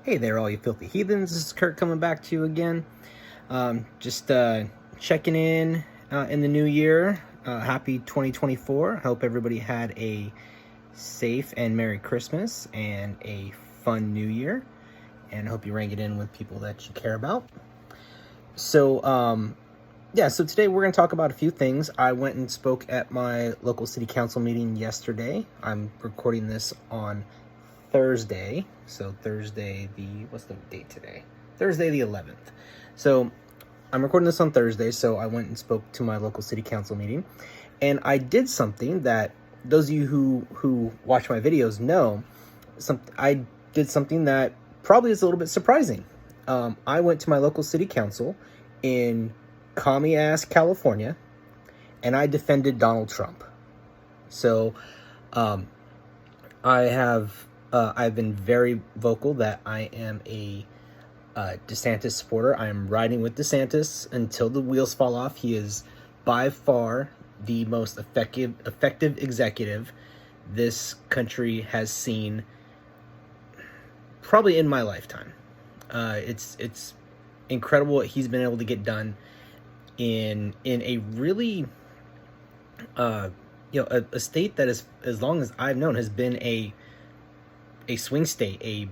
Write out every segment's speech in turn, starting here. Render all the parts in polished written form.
Hey there, all you filthy heathens. This is Kirk coming back to you again. Just checking in the new year. Happy 2024. Hope everybody had a safe and Merry Christmas and a fun new year. And I hope you rang it in with people that you care about. So, so today we're going to talk about a few things. I went and spoke at my local city council meeting yesterday. I'm recording this on Thursday. So Thursday what's the date today? Thursday the 11th. So I'm recording this on Thursday, so I went and spoke to my local city council meeting. And I did something that those of you who watch my videos know. I did something that probably is a little bit surprising. I went to my local city council in commie-ass California, and I defended Donald Trump. So I've been very vocal that I am a DeSantis supporter. I am riding with DeSantis until the wheels fall off. He is by far the most effective executive this country has seen, probably in my lifetime. It's incredible what he's been able to get done in a really a state that is, as long as I've known, has been a swing state, a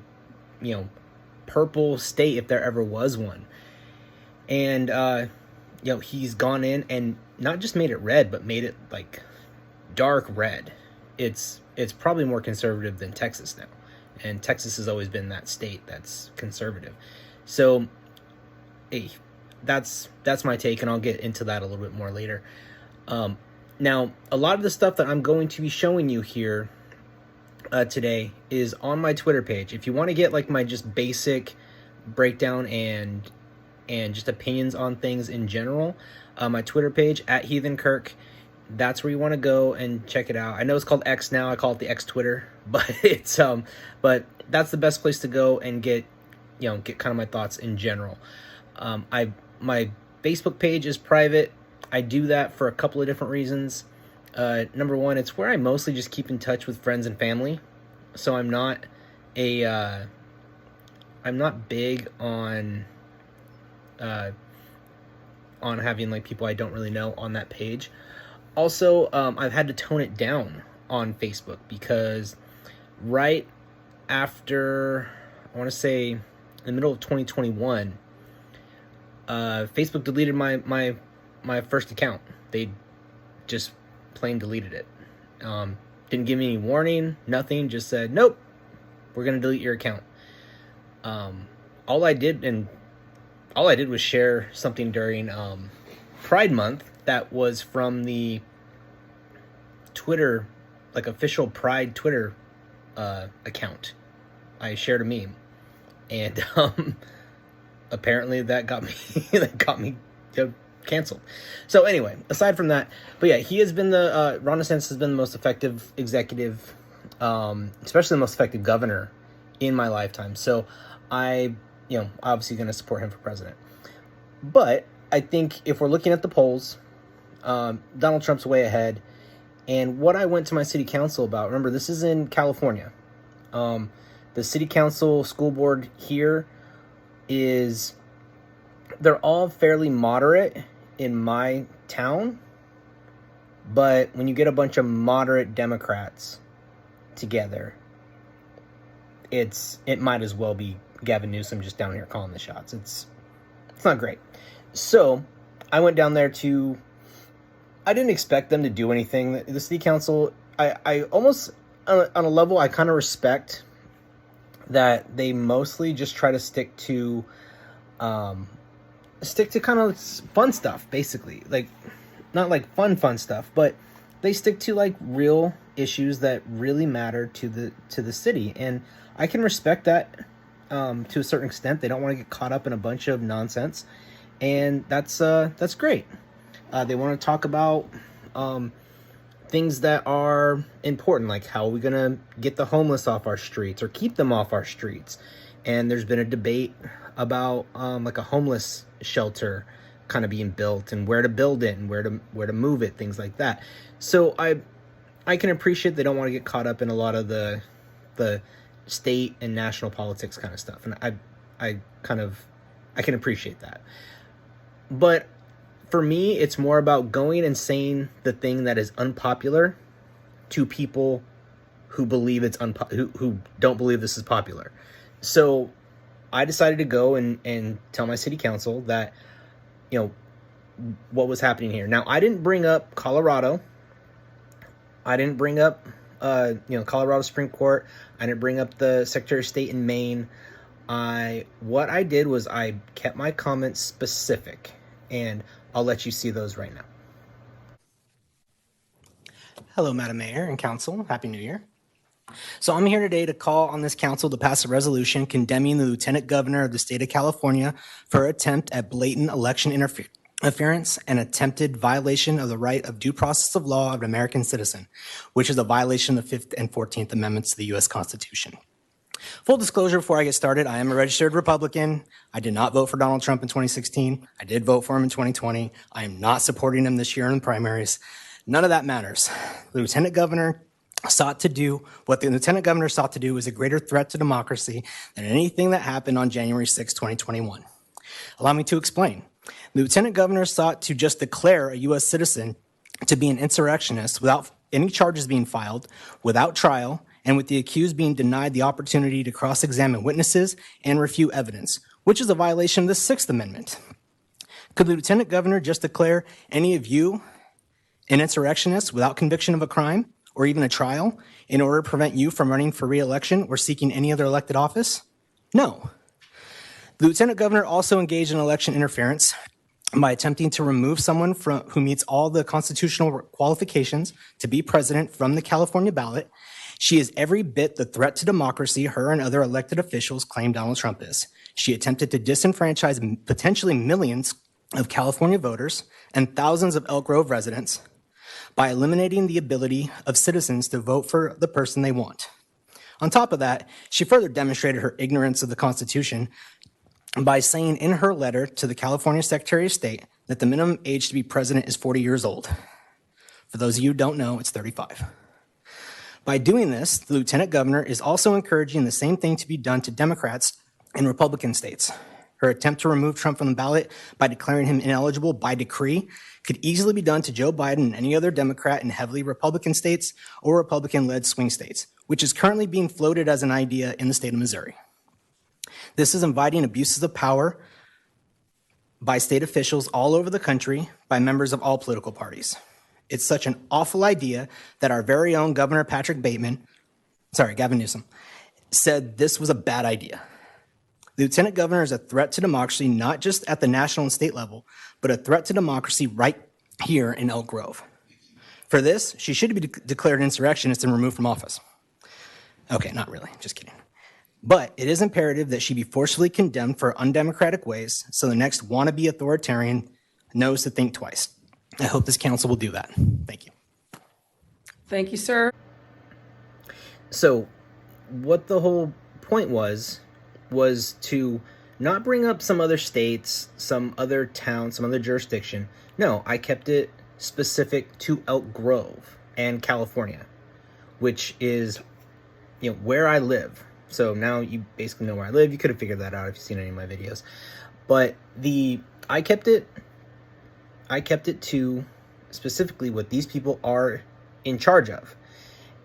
purple state if there ever was one. And he's gone in and not just made it red, but made it like dark red. It's probably more conservative than Texas now, and Texas has always been that state that's conservative. So hey, that's my take, and I'll get into that a little bit more later. Now, a lot of the stuff that I'm going to be showing you here today is on my Twitter page. If you want to get like my just basic breakdown and just opinions on things in general, my Twitter page at Heathen Kirk, that's where you want to go and check it out. I know it's called X now. I call it the X Twitter, but it's but that's the best place to go and get kind of my thoughts in general. My Facebook page is private. I do that for a couple of different reasons. Number one, it's where I mostly just keep in touch with friends and family. So I'm not big on having like people I don't really know on that page. Also, I've had to tone it down on Facebook because right after, I want to say in the middle of 2021, Facebook deleted my first account. They just plain deleted it. Didn't give me any warning, nothing, just said, nope, we're going to delete your account. All I did was share something during Pride Month that was from the Twitter, like official Pride Twitter account. I shared a meme, and apparently that got me canceled. So anyway, aside from that, but yeah, he has been Ron DeSantis has been the most effective executive, especially the most effective governor in my lifetime. So I, obviously going to support him for president. But I think if we're looking at the polls, Donald Trump's way ahead. And what I went to my city council about, remember, this is in California. The city council school board here they're all fairly moderate in my town, but when you get a bunch of moderate Democrats together, it might as well be Gavin Newsom just down here calling the shots. It's not great. So I went down there I didn't expect them to do anything. The city council, I almost, on a level, I kind of respect that they mostly just try to stick to kind of fun stuff, basically. Like, not like fun stuff, but they stick to like real issues that really matter to the city. And I can respect that to a certain extent. They don't want to get caught up in a bunch of nonsense, and that's great. They want to talk about things that are important, like how are we going to get the homeless off our streets or keep them off our streets. And there's been a debate about like a homeless shelter kind of being built and where to build it and where to move it, things like that. So I can appreciate they don't want to get caught up in a lot of the state and national politics kind of stuff, and I can appreciate that. But for me, it's more about going and saying the thing that is unpopular to people who believe who don't believe this is popular. So I decided to go and tell my city council that, what was happening here. Now, I didn't bring up Colorado. I didn't bring up, Colorado Supreme Court. I didn't bring up the Secretary of State in Maine. What I did was I kept my comments specific, and I'll let you see those right now. Hello, Madam Mayor and Council. Happy New Year. So I'm here today to call on this council to pass a resolution condemning the Lieutenant Governor of the state of California for her attempt at blatant election interference and attempted violation of the right of due process of law of an American citizen, which is a violation of the 5th and 14th Amendments to the U.S. Constitution. Full disclosure before I get started, I am a registered Republican. I did not vote for Donald Trump in 2016. I did vote for him in 2020. I am not supporting him this year in the primaries. None of that matters. The Lieutenant Governor sought to do was a greater threat to democracy than anything that happened on January 6, 2021. Allow me to explain. The Lieutenant Governor sought to just declare a U.S. citizen to be an insurrectionist without any charges being filed, without trial, and with the accused being denied the opportunity to cross-examine witnesses and refute evidence, which is a violation of the 6th Amendment. Could the Lieutenant Governor just declare any of you an insurrectionist without conviction of a crime or even a trial in order to prevent you from running for re-election or seeking any other elected office? No. The Lieutenant Governor also engaged in election interference by attempting to remove someone who meets all the constitutional qualifications to be president from the California ballot. She is every bit the threat to democracy her and other elected officials claim Donald Trump is. She attempted to disenfranchise potentially millions of California voters and thousands of Elk Grove residents by eliminating the ability of citizens to vote for the person they want. On top of that, she further demonstrated her ignorance of the Constitution by saying in her letter to the California Secretary of State that the minimum age to be president is 40 years old. For those of you who don't know, it's 35. By doing this, the Lieutenant Governor is also encouraging the same thing to be done to Democrats in Republican states. Her attempt to remove Trump from the ballot by declaring him ineligible by decree could easily be done to Joe Biden and any other Democrat in heavily Republican states or Republican-led swing states, which is currently being floated as an idea in the state of Missouri. This is inviting abuses of power by state officials all over the country by members of all political parties. It's such an awful idea that our very own Governor Gavin Newsom, said this was a bad idea. The Lieutenant Governor is a threat to democracy, not just at the national and state level, but a threat to democracy right here in Elk Grove. For this, she should be declared an insurrectionist and removed from office. Okay, not really, just kidding. But it is imperative that she be forcefully condemned for undemocratic ways so the next wannabe authoritarian knows to think twice. I hope this council will do that. Thank you. Thank you, sir. So what the whole point was to not bring up some other states, some other town, some other jurisdiction. No, I kept it specific to Elk Grove and California, which is, where I live. So now you basically know where I live. You could have figured that out if you've seen any of my videos. But I kept it to specifically what these people are in charge of.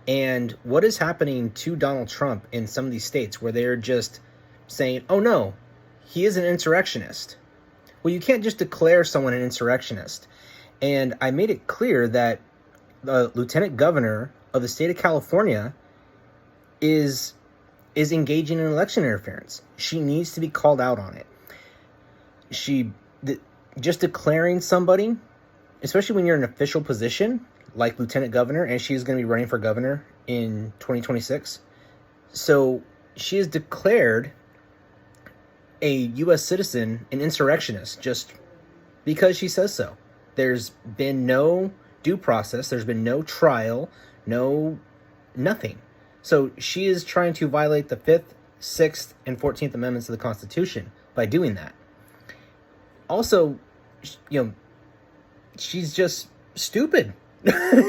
And what is happening to Donald Trump in some of these states where they're just saying, oh no, he is an insurrectionist. Well, you can't just declare someone an insurrectionist. And I made it clear that the Lieutenant Governor of the state of California is engaging in election interference. She needs to be called out on it. Just declaring somebody, especially when you're in an official position like Lieutenant Governor, and she's going to be running for governor in 2026. So she has declared a U.S. citizen an insurrectionist just because she says so. There's been no due process. There's been no trial, nothing. So she is trying to violate the 5th, 6th, and 14th Amendments of the Constitution by doing that. Also, she's just stupid.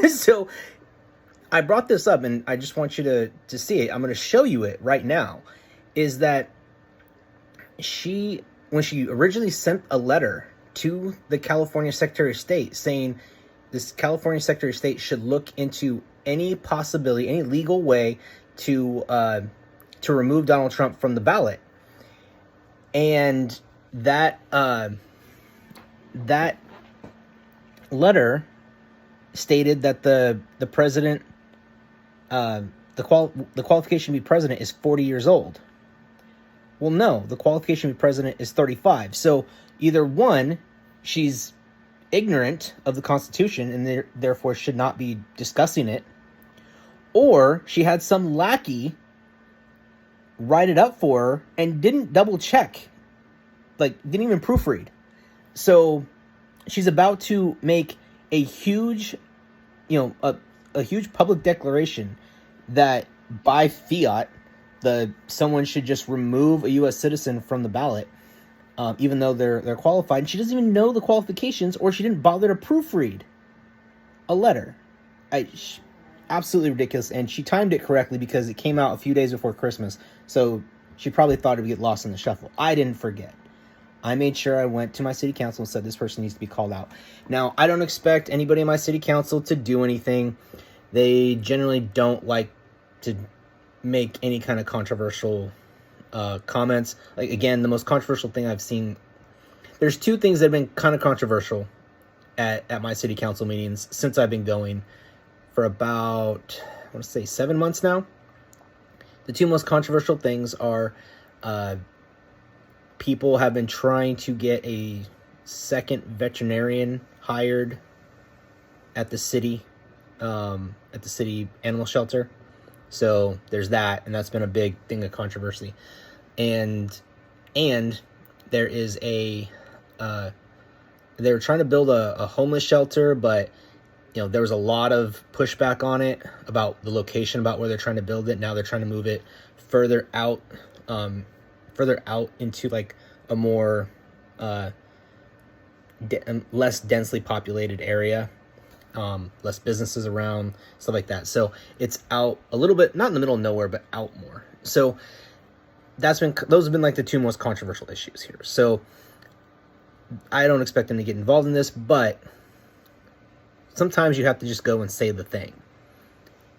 So I brought this up, and I just want you to see it. I'm going to show you it right now. Is that when she originally sent a letter to the California Secretary of State saying this California Secretary of State should look into any possibility, any legal way to remove Donald Trump from the ballot, and that that letter stated that the president, the qualification to be president is 40 years old. Well, no, the qualification to be president is 35. So either one, she's ignorant of the Constitution and therefore should not be discussing it, or she had some lackey write it up for her and didn't double check, like didn't even proofread. So she's about to make a huge, a huge public declaration that by fiat, someone should just remove a U.S. citizen from the ballot, even though they're qualified. And she doesn't even know the qualifications, or she didn't bother to proofread a letter. Absolutely ridiculous. And she timed it correctly because it came out a few days before Christmas, so she probably thought it would get lost in the shuffle. I didn't forget. I made sure I went to my city council and said this person needs to be called out. Now, I don't expect anybody in my city council to do anything. They generally don't like to make any kind of controversial comments. Like, again, the most controversial thing I've seen, there's two things that have been kind of controversial at my city council meetings since I've been going for about, I want to say 7 months now. The two most controversial things are people have been trying to get a second veterinarian hired at the city animal shelter. So there's that, and that's been a big thing of controversy. And there is they were trying to build a homeless shelter, but there was a lot of pushback on it about the location, about where they're trying to build it. Now they're trying to move it further out into like a more less densely populated area. Less businesses around, stuff like that. So it's out a little bit, not in the middle of nowhere, but out more. So those have been like the two most controversial issues here. So I don't expect them to get involved in this, but sometimes you have to just go and say the thing.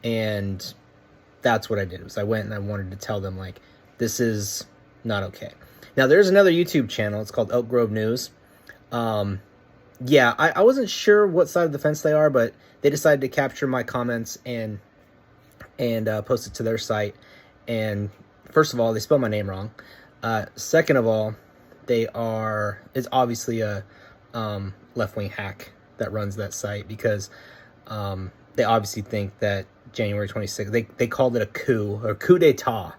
And that's what I did. Was I went and I wanted to tell them, like, this is not okay. Now there's another YouTube channel. It's called Oak Grove News. Yeah, I wasn't sure what side of the fence they are, but they decided to capture my comments and post it to their site. And first of all, they spelled my name wrong. Second of all, it's obviously a left-wing hack that runs that site, because they obviously think that January 26th, they called it a coup or coup d'etat.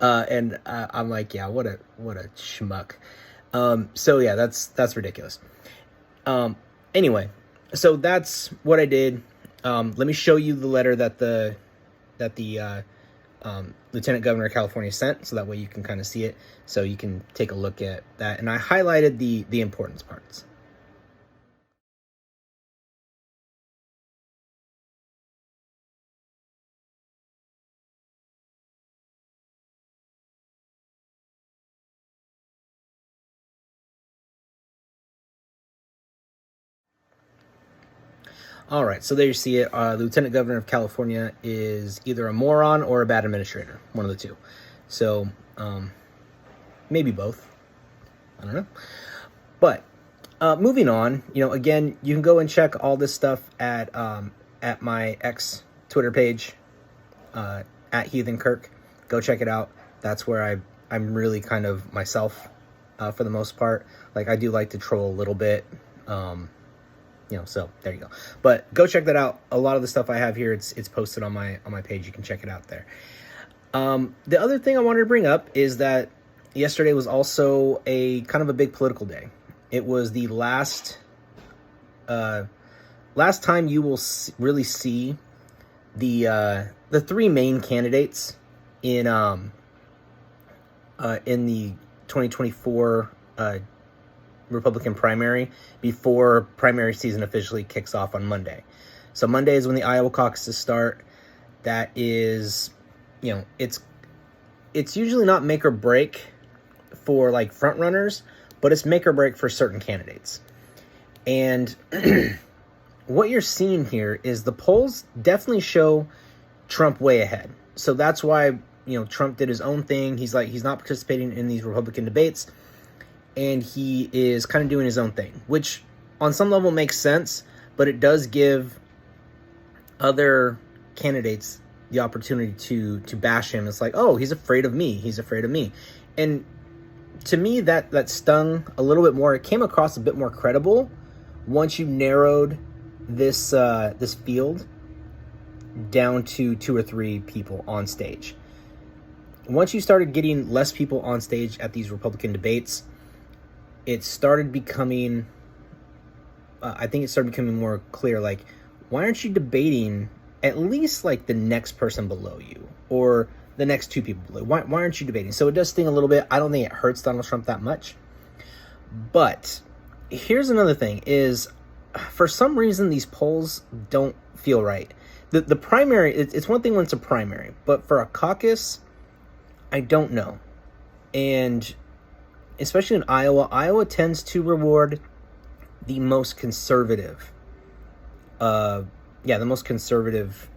And I'm like, yeah, what a schmuck. So yeah, that's ridiculous. Anyway, so that's what I did. Let me show you the letter that the Lieutenant Governor of California sent, so that way you can kind of see it, so you can take a look at that. And I highlighted the important parts. All right, so there you see it. Lieutenant Governor of California is either a moron or a bad administrator, one of the two. So maybe both. I don't know. But moving on, again, you can go and check all this stuff at my ex Twitter page, at Heathen Kirk. Go check it out. That's where I'm really kind of myself for the most part. Like, I do like to troll a little bit. So there you go. But go check that out. A lot of the stuff I have here, it's posted on my page. You can check it out there. The other thing I wanted to bring up is that yesterday was also a kind of a big political day. It was the last time you will really see the three main candidates in the 2024 Republican primary before primary season officially kicks off on Monday. So Monday is when the Iowa caucuses start. That is, it's usually not make or break for like front runners, but it's make or break for certain candidates. And what you're seeing here is the polls definitely show Trump way ahead. So that's why, Trump did his own thing. He's not participating in these Republican debates, and he is kind of doing his own thing, which on some level makes sense, but it does give other candidates the opportunity to bash him. It's like, oh, he's afraid of me. He's afraid of me. And to me, that stung a little bit more. It came across a bit more credible once you narrowed this field down to 2 or 3 people on stage. Once you started getting less people on stage at these Republican debates, it started becoming, I think it started becoming more clear, like, why aren't you debating at least like the next person below you or the next 2 people below? Why aren't you debating? So it does sting a little bit. I don't think it hurts Donald Trump that much. But here's another thing is, for some reason, these polls don't feel right. The primary, it's one thing when it's a primary, but for a caucus, I don't know. And especially in Iowa tends to reward the most conservative, the most conservative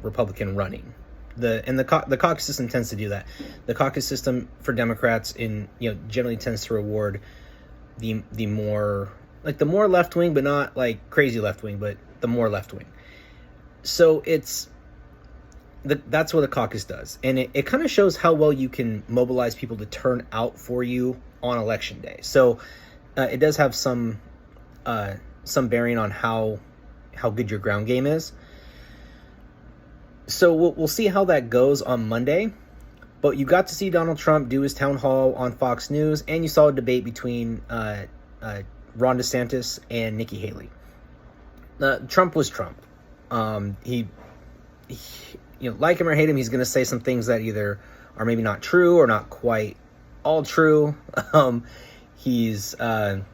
Republican running. The caucus system tends to do that. The caucus system for Democrats generally tends to reward the more left wing, but not like crazy left wing, but the more left wing. So that's what a caucus does, and it kind of shows how well you can mobilize people to turn out for you on election day. So it does have some bearing on how good your ground game is. So we'll see how that goes on Monday. But you got to see Donald Trump do his town hall on Fox News, and you saw a debate between Ron DeSantis and Nikki Haley. Trump was Trump. He like him or hate him, he's going to say some things that either are maybe not true or not quite all true. He's going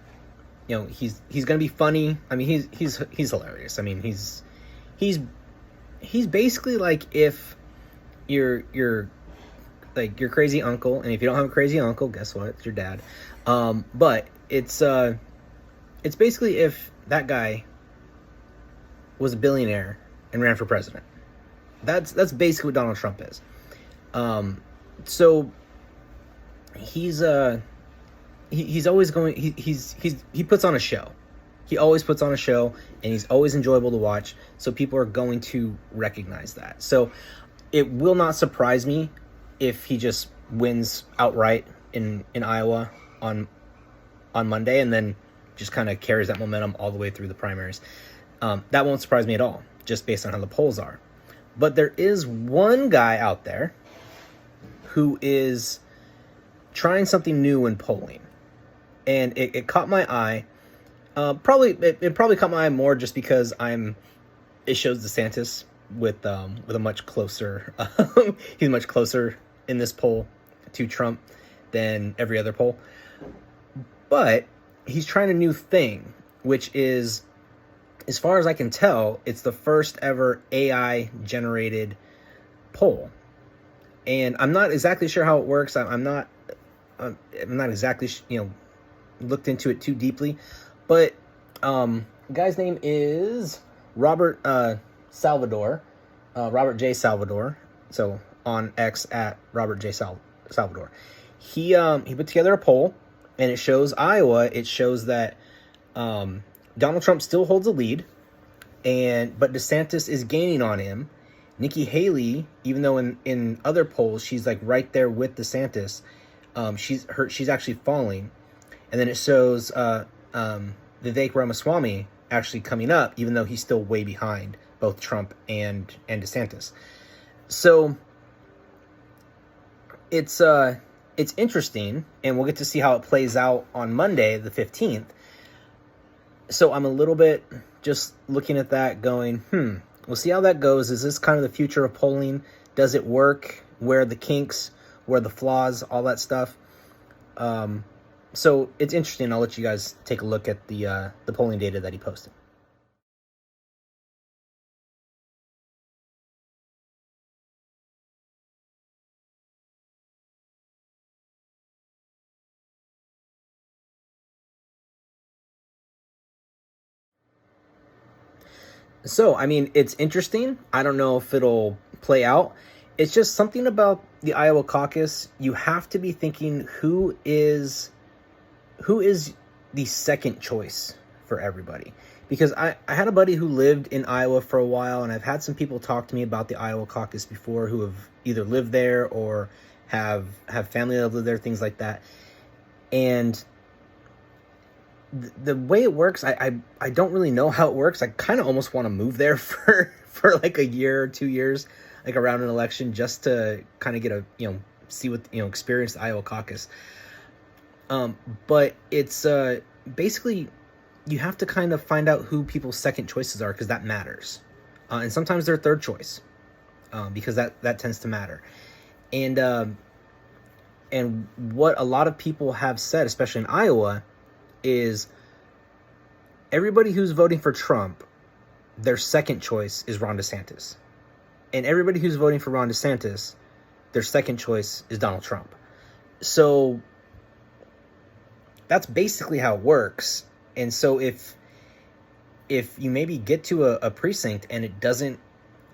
to be funny. I mean, he's hilarious. I mean, he's basically like if you're like your crazy uncle, and if you don't have a crazy uncle, guess what? It's your dad. But it's basically if that guy was a billionaire and ran for president. That's basically what Donald Trump is. So he's always going. He puts on a show. He always puts on a show, and he's always enjoyable to watch. So people are going to recognize that. So it will not surprise me if he just wins outright in Iowa on Monday, and then just kind of carries that momentum all the way through the primaries. That won't surprise me at all, just based on how the polls are. But there is one guy out there who is trying something new in polling, and it caught my eye. It probably caught my eye more just because it shows DeSantis with a much closer. He's much closer in this poll to Trump than every other poll. But he's trying a new thing, which is, as far as I can tell, it's the first ever AI generated poll. And I'm not exactly sure how it works. I'm not exactly, looked into it too deeply, but the guy's name is Robert Salvador, Robert J. Salvador. So on X at Robert J. Salvador. He put together a poll, and it shows Iowa. It shows that Donald Trump still holds a lead, but DeSantis is gaining on him. Nikki Haley, even though in other polls she's like right there with DeSantis, she's actually falling. And then it shows Vivek Ramaswamy actually coming up, even though he's still way behind both Trump and DeSantis. So it's interesting, and we'll get to see how it plays out on Monday, the 15th. So I'm a little bit just looking at that going, we'll see how that goes. Is this kind of the future of polling? Does it work? Where are the kinks? Where are the flaws? All that stuff. So it's interesting. I'll let you guys take a look at the polling data that he posted. So, I mean, it's interesting. I don't know if it'll play out. It's just something about the Iowa caucus. You have to be thinking who is the second choice for everybody. Because I had a buddy who lived in Iowa for a while, and I've had some people talk to me about the Iowa caucus before who have either lived there or have family that live there, things like that. And the way it works, I don't really know how it works. I kind of almost want to move there for like a year or 2 years, like around an election, just to kind of get a, see what, experience the Iowa caucus. But it's basically you have to kind of find out who people's second choices are, because that matters. And sometimes they're third choice, because that tends to matter. And what a lot of people have said, especially in Iowa, is everybody who's voting for Trump, their second choice is Ron DeSantis. And everybody who's voting for Ron DeSantis, their second choice is Donald Trump. So that's basically how it works. And so if you maybe get to a precinct and it doesn't,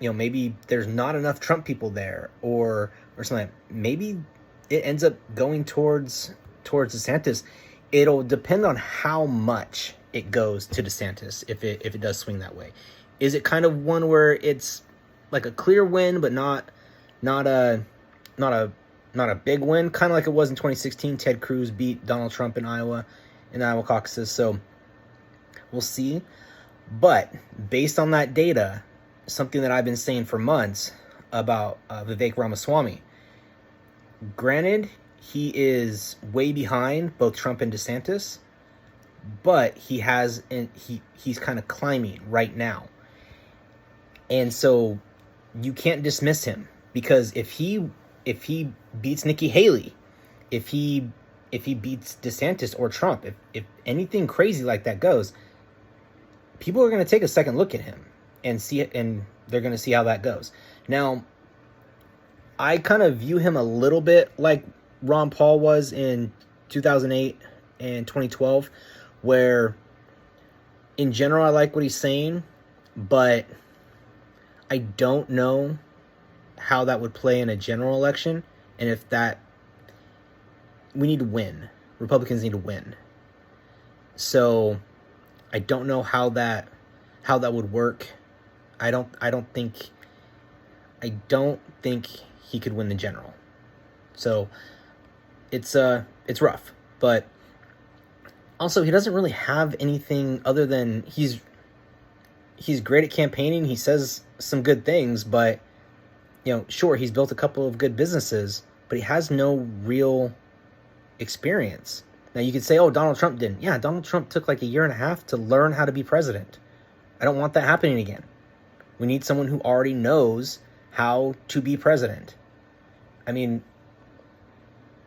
maybe there's not enough Trump people there, or something, maybe it ends up going towards DeSantis. It'll depend on how much it goes to DeSantis if it does swing that way. Is it kind of one where it's like a clear win, but not a big win, kind of like it was in 2016? Ted Cruz beat Donald Trump in the Iowa caucuses. So we'll see. But based on that data, something that I've been saying for months about Vivek Ramaswamy, granted, he is way behind both Trump and DeSantis, but he's kind of climbing right now. And so you can't dismiss him, because if he beats Nikki Haley, if he beats DeSantis or Trump, if anything crazy like that goes, people are going to take a second look at him and see it, and they're going to see how that goes. Now, I kind of view him a little bit like Ron Paul was in 2008 and 2012, where in general I like what he's saying, but I don't know how that would play in a general election, and if that, we need to win. Republicans need to win. So I don't know how that would work. I don't think he could win the general. So it's rough, but also he doesn't really have anything other than he's great at campaigning. He says some good things, but sure, he's built a couple of good businesses, but he has no real experience. Now you could say, oh, Donald Trump didn't. Yeah, Donald Trump took like a year and a half to learn how to be president. I don't want that happening again. We need someone who already knows how to be president. I mean,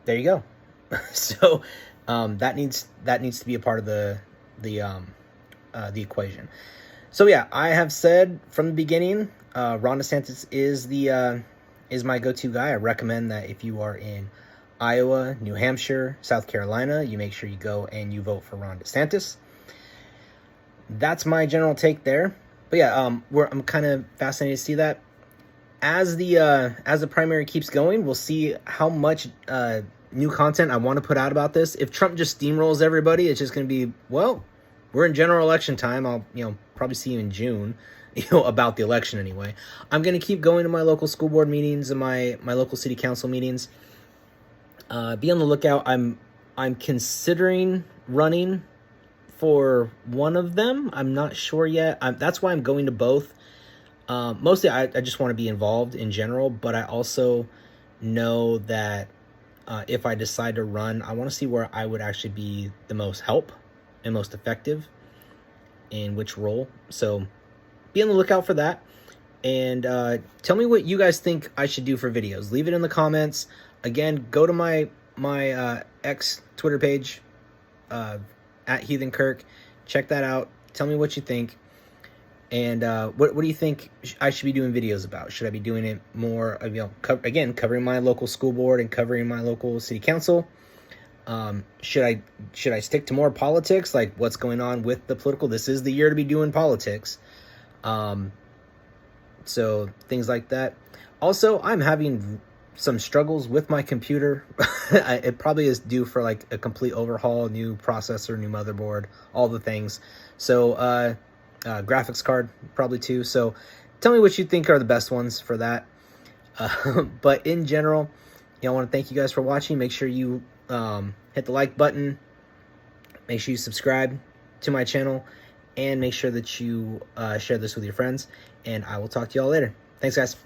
there you go. So that needs to be a part of the equation. So yeah, I have said from the beginning, Ron DeSantis is my go-to guy. I recommend that if you are in Iowa, New Hampshire, South Carolina, you make sure you go and you vote for Ron DeSantis. That's my general take there. But yeah, I'm kind of fascinated to see that. As the primary keeps going, we'll see how much new content I want to put out about this. If Trump just steamrolls everybody, it's just going to be, well, we're in general election time. I'll probably see you in June, about the election anyway. I'm going to keep going to my local school board meetings and my local city council meetings. Be on the lookout. I'm considering running for one of them. I'm not sure yet. That's why I'm going to both. Mostly I just want to be involved in general, but I also know that if I decide to run, I want to see where I would actually be the most help and most effective in which role. So be on the lookout for that. And tell me what you guys think I should do for videos. Leave it in the comments. Again, go to my X Twitter page, at Heathen Kirk. Check that out. Tell me what you think. And what do you think I should be doing videos about? Should I be doing it more, covering my local school board and covering my local city council? Should I stick to more politics, like what's going on with the political? This is the year to be doing politics. So things like that. Also, I'm having some struggles with my computer. It probably is due for like a complete overhaul, new processor, new motherboard, all the things. So graphics card probably too. So tell me what you think are the best ones for that. But in general, I want to thank you guys for watching. Make sure you hit the like button. Make sure you subscribe to my channel, and make sure that you share this with your friends. And I will talk to y'all later. Thanks, guys.